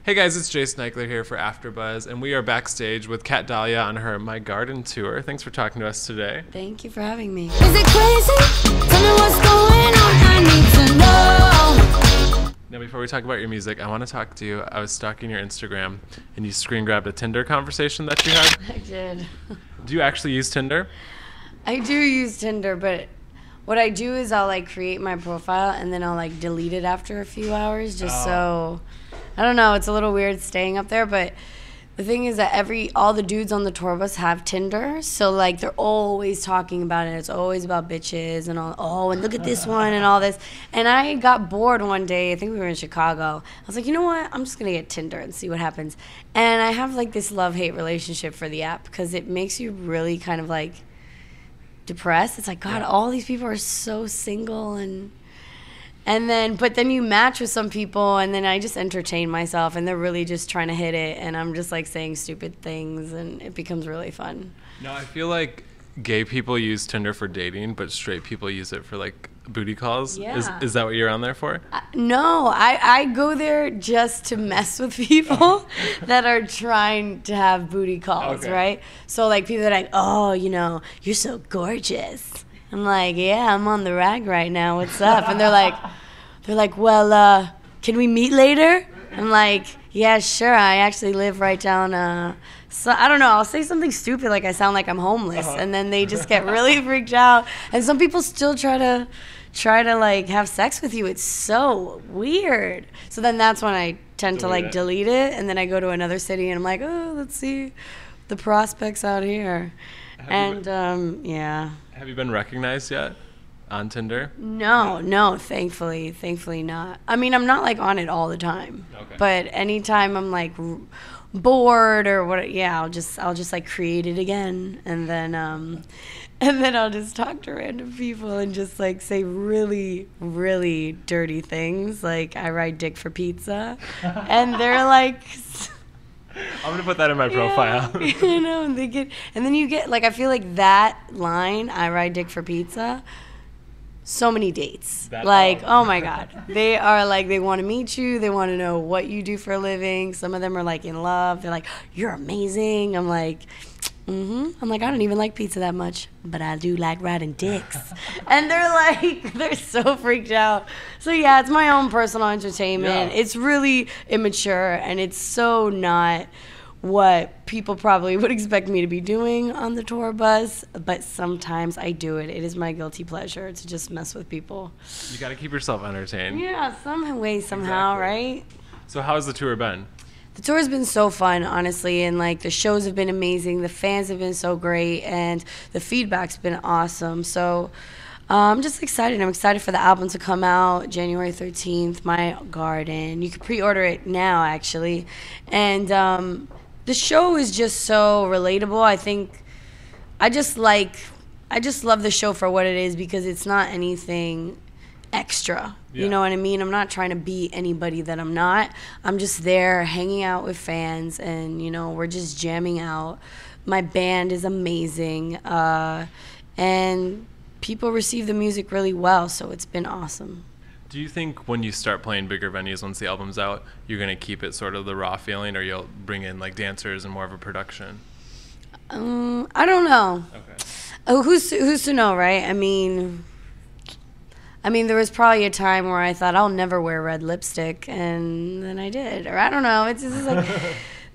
Hey guys, it's Jason Ikeler here for AfterBuzz, and we are backstage with Dahlia on her My Garden tour. Thanks for talking to us today. Thank you for having me. Is it crazy? Tell me what's going on, I need to know. Now before we talk about your music, I want to talk to you. I was stalking your Instagram, and you screen grabbed a Tinder conversation that you had. I did. Do you actually use Tinder? I do use Tinder, but what I do is I'll like create my profile and then I'll like delete it after a few hours just so, I don't know, it's a little weird staying up there, but the thing is that all the dudes on the tour bus have Tinder, so like they're always talking about it. It's always about bitches and all, and look at this one and all this. And I got bored one day, I think we were in Chicago. I was like, you know what, I'm just gonna get Tinder and see what happens. And I have like this love-hate relationship for the app because it makes you really kind of like depressed. It's like, God, all these people are so single, but then you match with some people, and then I just entertain myself, and they're really just trying to hit it, and I'm just like saying stupid things, and it becomes really fun. No, I feel like gay people use Tinder for dating, but straight people use it for like booty calls. Yeah. Is that what you're on there for? No, I go there just to mess with people that are trying to have booty calls, right? So like people that are like, oh, you know, you're so gorgeous. I'm like, yeah, I'm on the rag right now. What's up? And they're like, well, can we meet later? I'm like, yeah, sure. I actually live right down. So I don't know. I'll say something stupid like I sound like I'm homeless, and then they just get really freaked out. And some people still try to like have sex with you. It's so weird. So then that's when I tend to like delete it, and then I go to another city and I'm like, oh, let's see the prospects out here. Yeah. Have you been recognized yet on Tinder? No, thankfully not. I mean, I'm not like on it all the time. But anytime I'm like bored or what, I'll just like create it again, and then I'll just talk to random people and just like say really, really dirty things, like I ride dick for pizza, and they're like, I'm gonna put that in my profile. You know, and then you get like, I feel like that line, I ride dick for pizza, so many dates. Oh my God. They are like, they want to meet you. They want to know what you do for a living. Some of them are like in love. They're like, you're amazing. I'm like, I'm like, I don't even like pizza that much, but I do like riding dicks. And they're like, they're so freaked out. So yeah, it's my own personal entertainment. Yeah. It's really immature, and it's so not what people probably would expect me to be doing on the tour bus, but sometimes I do it. It is my guilty pleasure to just mess with people. You got to keep yourself entertained. Yeah, some way, somehow, right? So how has the tour been? The tour has been so fun, honestly, and like the shows have been amazing. The fans have been so great, and the feedback's been awesome. So I'm just excited. I'm excited for the album to come out January 13th, My Garden. You can pre-order it now, actually. And the show is just so relatable. I think I just love the show for what it is, because it's not anything extra. You know what I mean? I'm not trying to be anybody that I'm not. I'm just there hanging out with fans, and you know, we're just jamming out. My band is amazing, and people receive the music really well, so it's been awesome. Do you think when you start playing bigger venues, once the album's out, you're going to keep it sort of the raw feeling, or you'll bring in like dancers and more of a production? I don't know. Who's to know, right? I mean, there was probably a time where I thought I'll never wear red lipstick, and then I did. Or I don't know. It's just like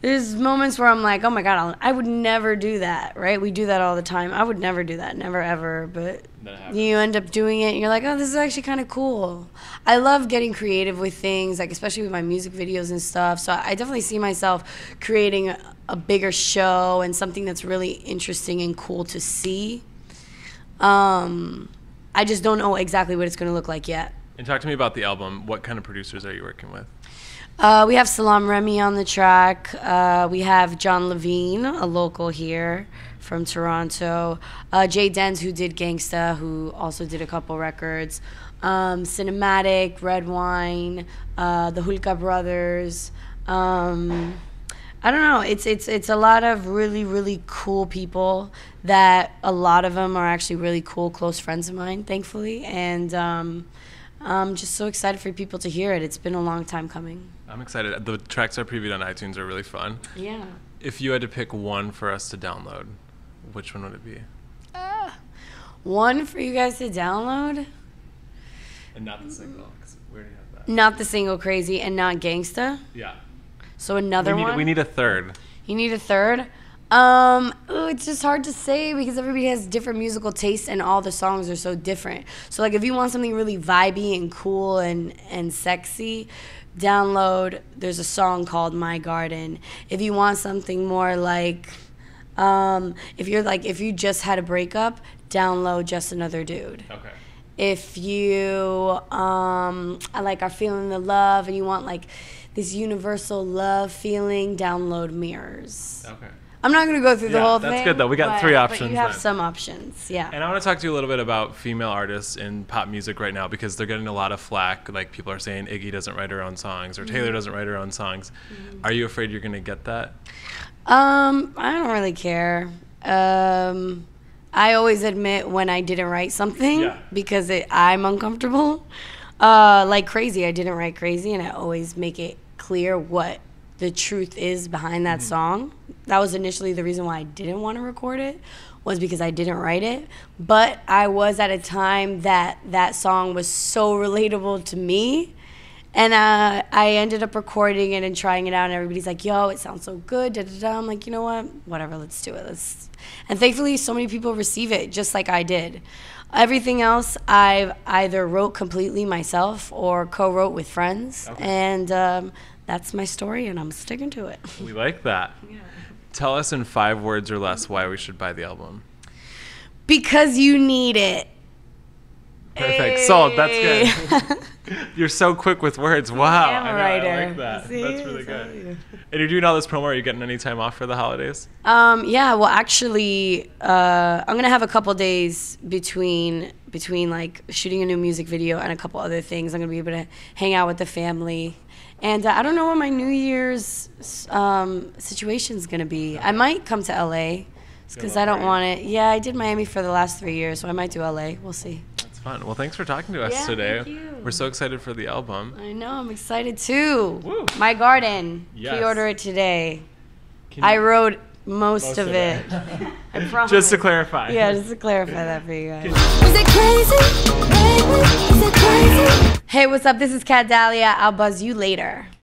there's moments where I'm like, oh my God, I would never do that, right? We do that all the time. I would never do that, never ever. But you end up doing it, and you're like, oh, this is actually kind of cool. I love getting creative with things, like especially with my music videos and stuff. So I definitely see myself creating a bigger show and something that's really interesting and cool to see. I just don't know exactly what it's going to look like yet. And talk to me about the album. What kind of producers are you working with? We have Salam Remy on the track. We have John Levine, a local here from Toronto. Jay Denz, who did Gangsta, who also did a couple records. Cinematic, Red Wine, the Hulka Brothers. I don't know. It's a lot of really, really cool people that a lot of them are actually really cool, close friends of mine, thankfully. And I'm just so excited for people to hear it. It's been a long time coming. I'm excited. The tracks I previewed on iTunes are really fun. Yeah. If you had to pick one for us to download, which one would it be? One for you guys to download? And not the single, because we already have that. Not the single Crazy and not Gangsta? Yeah. So another one? We need a third. You need a third? It's just hard to say because everybody has different musical tastes and all the songs are so different. So like if you want something really vibey and cool and sexy, download, there's a song called My Garden. If you want something more like, if you just had a breakup, download Just Another Dude. Okay. If you are feeling the love and you want like this universal love feeling, download Mirrors. Okay. I'm not going to go through the whole thing. That's good, though. We got 3 options. But you have then. some options, yeah. And I want to talk to you a little bit about female artists in pop music right now because they're getting a lot of flack. Like, people are saying Iggy doesn't write her own songs or Taylor doesn't write her own songs. Are you afraid you're going to get that? I don't really care. I always admit when I didn't write something because I'm uncomfortable. Like Crazy, I didn't write Crazy, and I always make it clear what the truth is behind that song. That was initially the reason why I didn't want to record it, was because I didn't write it. But I was at a time that song was so relatable to me. And I ended up recording it and trying it out, and everybody's like, yo, it sounds so good, da-da-da. I'm like, you know what? Whatever, let's do it. And thankfully, so many people receive it just like I did. Everything else, I've either wrote completely myself or co-wrote with friends. Okay. And that's my story, and I'm sticking to it. We like that. Yeah. Tell us in 5 words or less why we should buy the album. Because you need it. Perfect. Hey. Sold. That's good. You're so quick with words. Wow. I am a writer. I like that. See? That's really good. And you're doing all this promo. Are you getting any time off for the holidays? Yeah. Well, actually, I'm gonna have a couple days between like shooting a new music video and a couple other things. I'm gonna be able to hang out with the family. And I don't know what my New Year's situation's gonna be. I might come to LA because I don't want it. Yeah, I did Miami for the last 3 years, so I might do LA. We'll see. That's fun. Well, thanks for talking to us today. Thank you. We're so excited for the album. I know. I'm excited too. Woo. My Garden. Yes. Pre-order it today. I wrote most of it. I promise. Just to clarify. Yeah, just to clarify that for you guys. Is it crazy? Baby, is it crazy? Hey, what's up? This is Dahlia. I'll buzz you later.